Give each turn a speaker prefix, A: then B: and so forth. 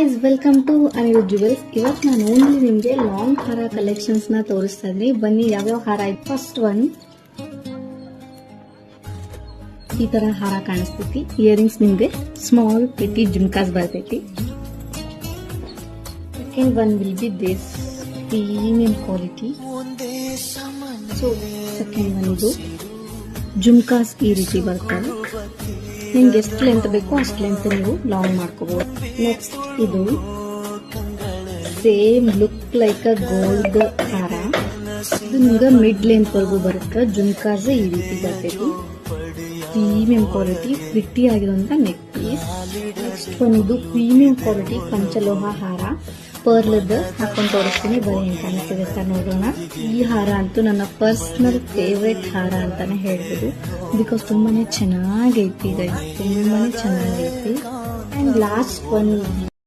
A: Guys, welcome to Anirudh jewels. ಇವತ್ತು ನಾನು only ನಿಮಗೆ ಲಾಂಗ್ ಹಾರ ಕಲೆಕ್ಷನ್ಸ್ ನ ತೋರಿಸ್ತಾ ಇದ್ದೀನಿ. ಬನ್ನಿ ಯಾವ್ಯಾವ ಹಾರ ಆಯ್ತು. ಫಸ್ಟ್ ಒನ್ ಈ ತರ ಹಾರ ಕಾಣಿಸ್ತೈತಿ. ಇಯರಿಂಗ್ಸ್ ನಿಮ್ಗೆ ಸ್ಮಾಲ್ ಪೆಟಿ ಜುಮ್ಕಾಸ್ ಬರ್ತೈತಿ. Second one will be this premium quality. So second one ಇದು ಜುಮ್ಕಾಸ್ ಈ ರೀತಿ ಬರ್ತವೆ. ನಿಮ್ಗೆ ಎಷ್ಟು ಲೆಂತ್ ಬೇಕೋ ಅಷ್ಟು ಲೆಂತ್ ನೀವು ಲಾಂಗ್ ಮಾಡ್ಕೋಬಹುದು. ನೆಕ್ಸ್ಟ್ ಇದು same look like a gold ಹಾರ. ಇದು ನಿಮ್ಗೆ ಮಿಡ್ ಲೆಂತ್ ವರೆಗೂ ಬರುತ್ತೆ. ಜುಮ್ಕಾಸ್ ಈ ರೀತಿ ಬರ್ತೈತಿ. ಪ್ರೀಮಿಯಂ ಕ್ವಾಲಿಟಿ ಪ್ರಿಟಿ ಆಗಿರುವಂತ ನೆಕ್ ಪೀಸ್. ನೆಕ್ಸ್ಟ್ ಒಂದು ಪ್ರೀಮಿಯಂ ಕ್ವಾಲಿಟಿ ಪಂಚಲೋಹ ಹಾರ. ಪರ್ಲದ ಹಾಕೊಂಡು ತೋರಿಸ್ತೀನಿ, ಬರೀ ಹೆಂಗ್ ಕಾಣಿಸ್ತಿದೆ ನೋಡೋಣ. ಈ ಹಾರ ಅಂತೂ ನನ್ನ ಪರ್ಸನಲ್ ಫೇವ್ರೆಟ್ ಹಾರ ಅಂತಾನೆ ಹೇಳ್ಬೋದು. ಬಿಕಾಸ್ ತುಂಬಾನೇ ಚೆನ್ನಾಗೈತಿ, ತುಂಬಾನೇ ಚೆನ್ನಾಗೈತಿ. And last one